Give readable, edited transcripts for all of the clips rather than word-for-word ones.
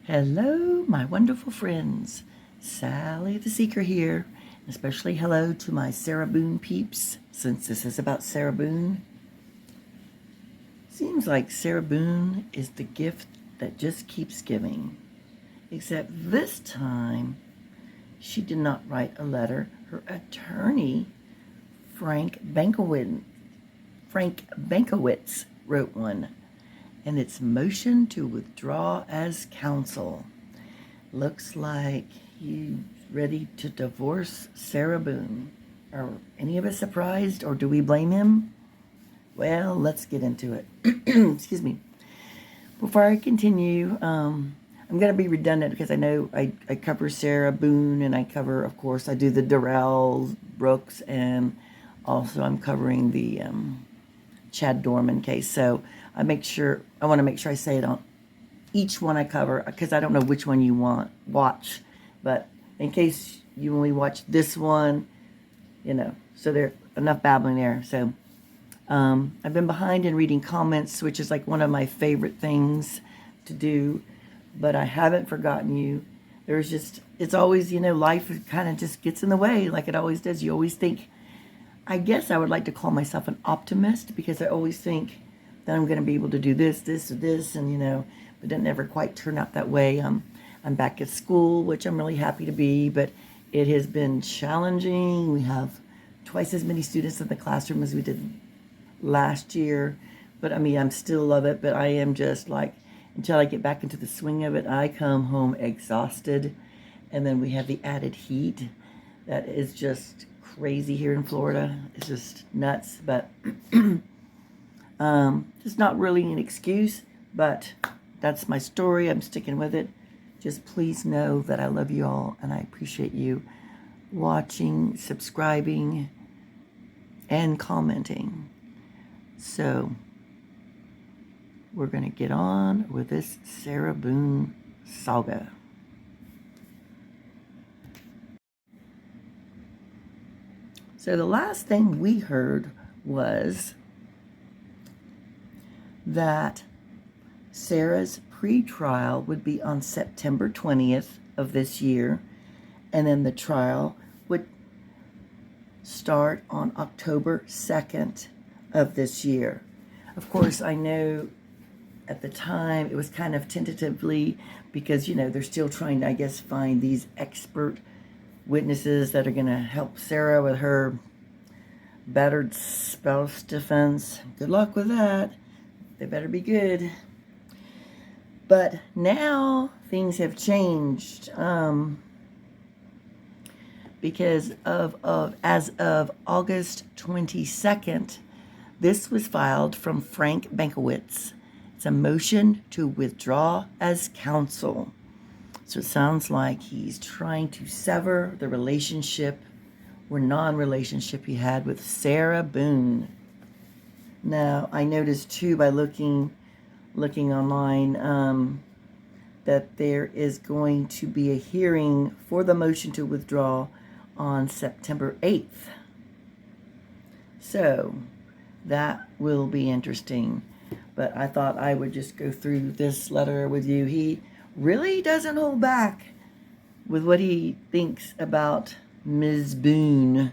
Hello, my wonderful friends. Sally the Seeker here. Especially hello to my Sarah Boone peeps, since this is about Sarah Boone. Seems like Sarah Boone is the gift that just keeps giving. Except this time, she did not write a letter. Her attorney, Frank Bankowitz, wrote one. And it's motion to withdraw as counsel. Looks like he's ready to divorce Sarah Boone. Are any of us surprised, or do we blame him? Well, let's get into it. Excuse me. Before I continue, I'm going to be redundant because I know I cover Sarah Boone, and I cover, of course, I do the Darrell Brooks, and also I'm covering the Chad Dorman case. So I want to make sure I say it on each one I cover, because I don't know which one you watch. But in case you only watch this one, so there's enough babbling there. So I've been behind in reading comments, which is like one of my favorite things to do, but I haven't forgotten you. It's always, life kind of just gets in the way like it always does. You always think, I guess I would like to call myself an optimist, because I always think that I'm going to be able to do this, or this, and but it never quite turned out that way. I'm back at school, which I'm really happy to be, but it has been challenging. We have twice as many students in the classroom as we did last year, but I'm still love it, but I am just like, until I get back into the swing of it, I come home exhausted. And then we have the added heat that is just crazy here in Florida. It's just nuts, but it's not really an excuse, but that's my story. I'm sticking with it. Just please know that I love you all, and I appreciate you watching, subscribing, and commenting. So we're going to get on with this Sarah Boone saga. So the last thing we heard was that Sarah's pre-trial would be on September 20th of this year, and then the trial would start on October 2nd of this year. Of course, I know at the time it was kind of tentatively, because they're still trying to, I guess, find these expert witnesses that are going to help Sarah with her battered spouse defense. Good luck with that. They better be good. But now things have changed, because as of August 22nd, this was filed from Frank Bankowitz. It's a motion to withdraw as counsel. So it sounds like he's trying to sever the relationship or non-relationship he had with Sarah Boone. Now, I noticed too, by looking online, that there is going to be a hearing for the motion to withdraw on September 8th. So that will be interesting. But I thought I would just go through this letter with you. He really doesn't hold back with what he thinks about Ms. Boone.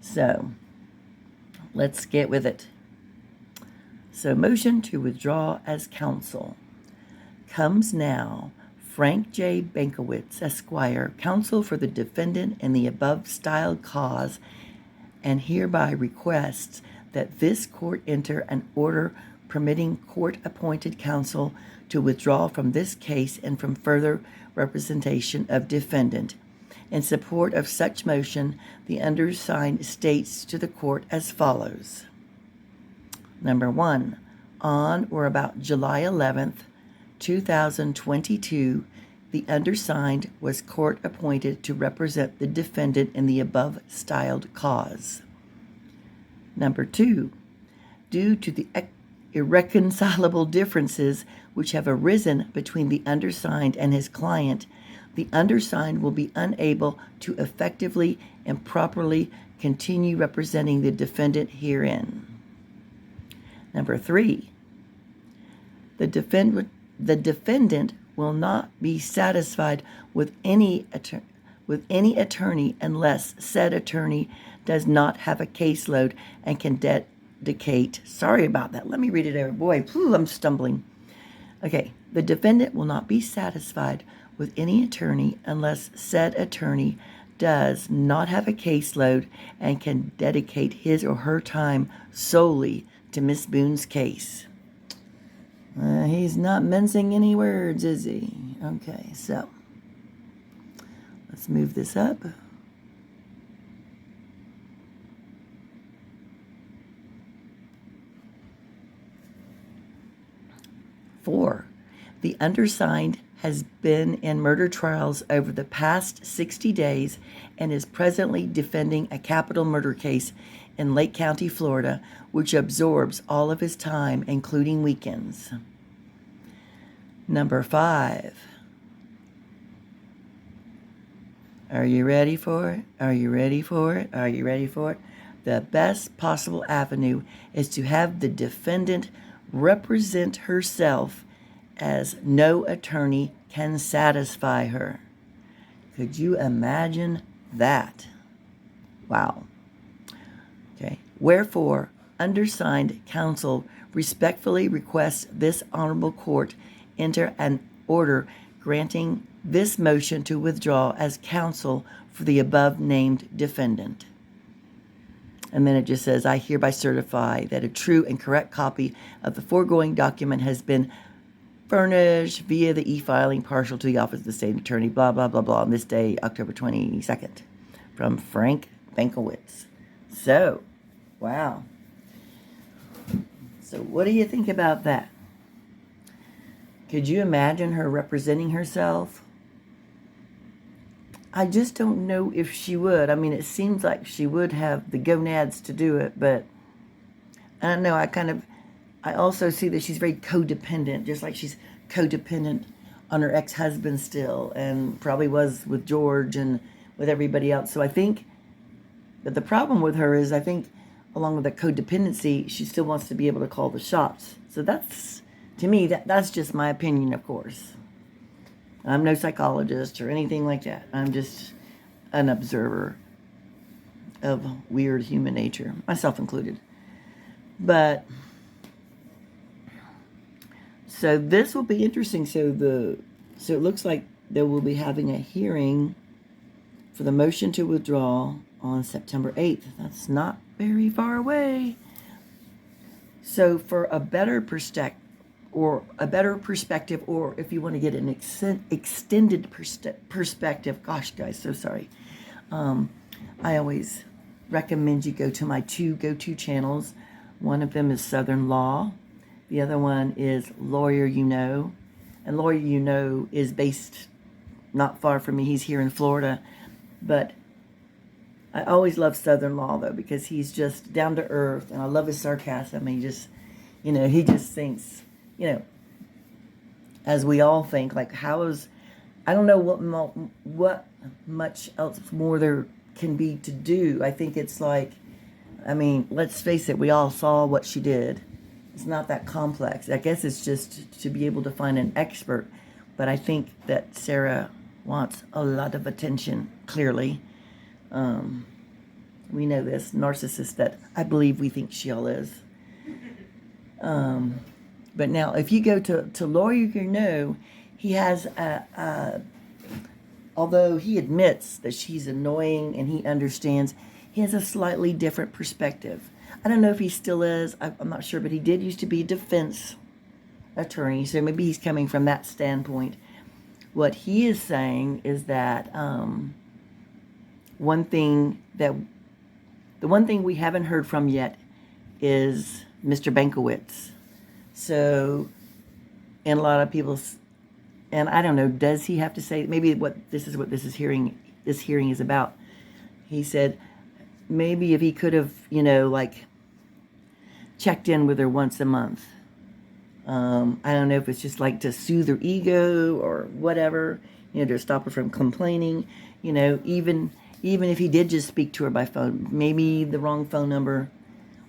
So let's get with it. So, motion to withdraw as counsel. Comes now Frank J. Bankowitz, Esquire, counsel for the defendant in the above styled cause, and hereby requests that this court enter an order permitting court-appointed counsel to withdraw from this case and from further representation of defendant. In support of such motion, the undersigned states to the court as follows. Number 1, on or about July 11th, 2022, the undersigned was court-appointed to represent the defendant in the above-styled cause. Number 2, due to the irreconcilable differences which have arisen between the undersigned and his client, the undersigned will be unable to effectively and properly continue representing the defendant herein. Number 3, the defendant will not be satisfied with any attorney unless said attorney does not have a caseload and can dedicate. Sorry about that. Let me read it over. Boy, I'm stumbling. Okay, the defendant will not be satisfied with any attorney unless said attorney does not have a caseload and can dedicate his or her time solely to Miss Boone's case. He's not mincing any words, is he? Okay, so let's move this up. Four, the undersigned has been in murder trials over the past 60 days and is presently defending a capital murder case in Lake County, Florida, which absorbs all of his time, including weekends. Number 5. Are you ready for it? Are you ready for it? Are you ready for it? The best possible avenue is to have the defendant represent herself as no attorney can satisfy her. Could you imagine that? Wow. Okay. Wherefore, undersigned counsel respectfully requests this honorable court enter an order granting this motion to withdraw as counsel for the above named defendant. And then it just says, I hereby certify that a true and correct copy of the foregoing document has been furnished via the e-filing partial to the Office of the State Attorney, blah, blah, blah, blah, on this day, October 22nd, from Frank Bankowitz. So, wow. So what do you think about that? Could you imagine her representing herself? I just don't know if she would. I mean, it seems like she would have the gonads to do it, but I don't know. I also see that she's very codependent, just like she's codependent on her ex-husband still, and probably was with George and with everybody else. So I think, but the problem with her is, I think, along with the codependency, she still wants to be able to call the shots. So that's, to me, that's just my opinion, of course. I'm no psychologist or anything like that. I'm just an observer of weird human nature, myself included. But so this will be interesting. So it looks like they will be having a hearing for the motion to withdraw on September 8th. That's not very far away. So for a better perspective, or if you want to get an extended perspective, gosh, guys, so sorry. I always recommend you go to my two go-to channels. One of them is Southern Law. The other one is Lawyer You Know. And Lawyer You Know is based not far from me. He's here in Florida. But I always love Southern Law, though, because he's just down to earth. And I love his sarcasm. He just thinks, as we all think, like, I don't know what much else more there can be to do. I think it's like, let's face it, we all saw what she did. It's not that complex. I guess it's just to be able to find an expert. But I think that Sarah wants a lot of attention, clearly. We know this, narcissist that I believe we think she all is. But now, if you go to Lawyer You Know, he has although he admits that she's annoying and he understands, he has a slightly different perspective. I don't know if he still is. I'm not sure, but he did used to be a defense attorney, so maybe he's coming from that standpoint. What he is saying is that the one thing we haven't heard from yet is Mr. Bankowitz. So, and a lot of people, and I don't know, does he have to say, maybe this hearing is about. He said, maybe if he could have, checked in with her once a month. I don't know if it's just like to soothe her ego or whatever, to stop her from complaining, even if he did just speak to her by phone, maybe the wrong phone number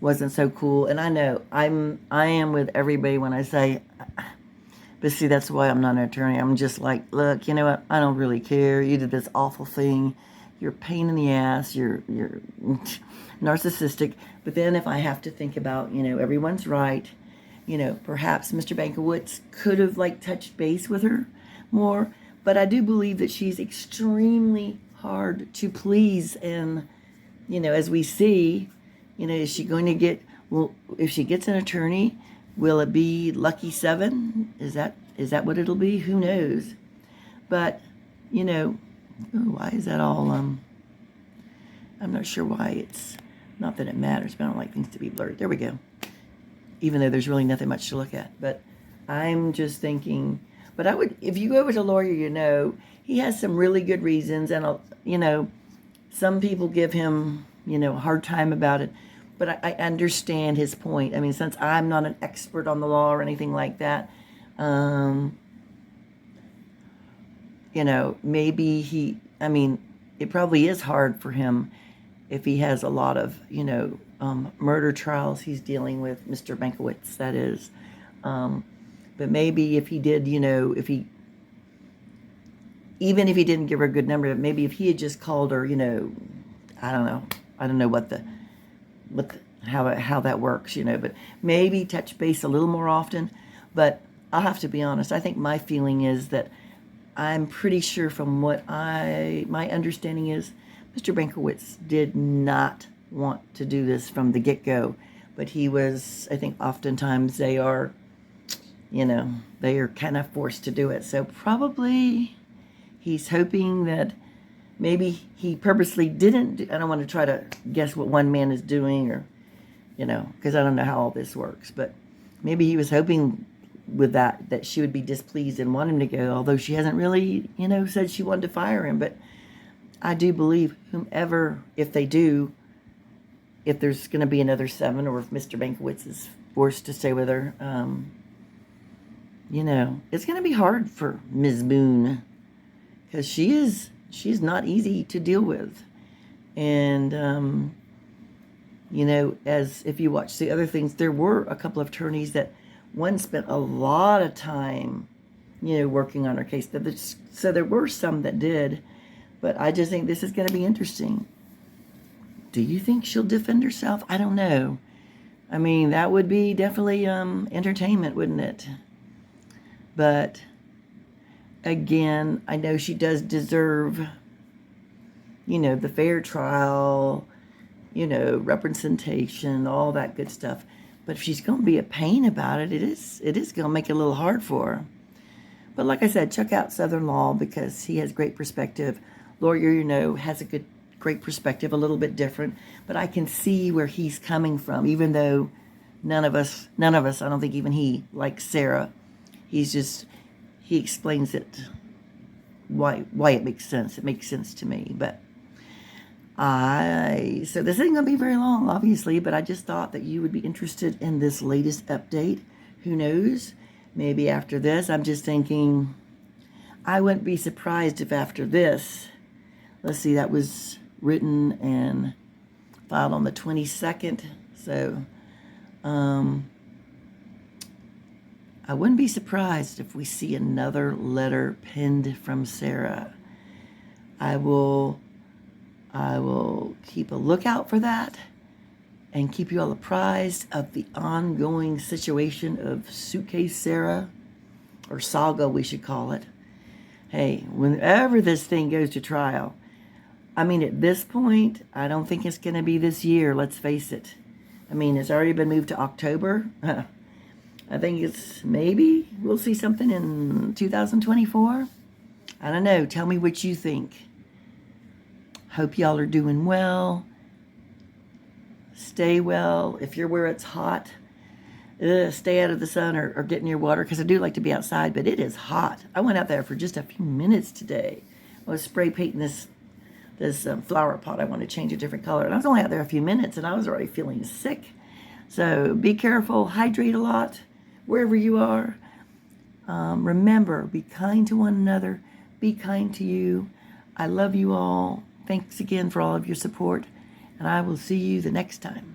wasn't so cool. And I know I am with everybody when I say, But see, that's why I'm not an attorney. I'm just like, look, you know what? I don't really care. You did this awful thing. You're a pain in the ass. You're narcissistic. But then if I have to think about, everyone's right. Perhaps Mr. Bankowitz could have like touched base with her more. But I do believe that she's extremely hard to please. And, as we see, is she going to get, well, if she gets an attorney, will it be Lucky 7? Is that what it'll be? Who knows? But, why is that all, I'm not sure why it's, not that it matters, but I don't like things to be blurred. There we go. Even though there's really nothing much to look at. But I'm just thinking, but I would, if you go with a lawyer, he has some really good reasons, and, some people give him, a hard time about it. But I understand his point. I mean, since I'm not an expert on the law or anything like that, maybe it probably is hard for him if he has a lot of, murder trials he's dealing with, Mr. Bankowitz, that is. But maybe if he did, even if he didn't give her a good number, maybe if he had just called her, I don't know how that works, but maybe touch base a little more often. But I'll have to be honest. I think my feeling is that I'm pretty sure from what my understanding is, Mr. Bankowitz did not want to do this from the get-go, but he was, I think oftentimes they are kind of forced to do it. So probably he's hoping that maybe he purposely didn't. I don't want to try to guess what one man is doing, or, because I don't know how all this works. But maybe he was hoping with that she would be displeased and want him to go, although she hasn't really, said she wanted to fire him. But I do believe whomever, if there's going to be another 7, or if Mr. Bankowitz is forced to stay with her, it's going to be hard for Ms. Boone, because she's not easy to deal with. And, as if you watch the other things, there were a couple of attorneys that one spent a lot of time, working on her case. So there were some that did, but I just think this is going to be interesting. Do you think she'll defend herself? I don't know. I mean, that would be definitely entertainment, wouldn't it? But again, I know she does deserve, the fair trial, representation, all that good stuff. But if she's going to be a pain about it, it is going to make it a little hard for her. But like I said, check out Southern Law, because he has great perspective. Lawyer, has a great perspective, a little bit different. But I can see where he's coming from, even though none of us, I don't think even he likes Sarah. He explains it, why it makes sense. It makes sense to me. But so this isn't going to be very long, obviously, but I just thought that you would be interested in this latest update. Who knows? Maybe after this, I'm just thinking, I wouldn't be surprised if after this, let's see, that was written and filed on the 22nd. So, I wouldn't be surprised if we see another letter penned from Sarah. I will keep a lookout for that and keep you all apprised of the ongoing situation of Suitcase Sarah, or saga we should call it. Hey, whenever this thing goes to trial, I mean, at this point, I don't think it's going to be this year, let's face it. I mean, it's already been moved to October. I think it's maybe we'll see something in 2024. I don't know. Tell me what you think. Hope y'all are doing well. Stay well. If you're where it's hot, stay out of the sun or get in your water, because I do like to be outside, but it is hot. I went out there for just a few minutes today. I was spray painting this flower pot. I wanted to change a different color, and I was only out there a few minutes, and I was already feeling sick. So be careful. Hydrate a lot wherever you are. Remember, be kind to one another. Be kind to you. I love you all. Thanks again for all of your support, and I will see you the next time.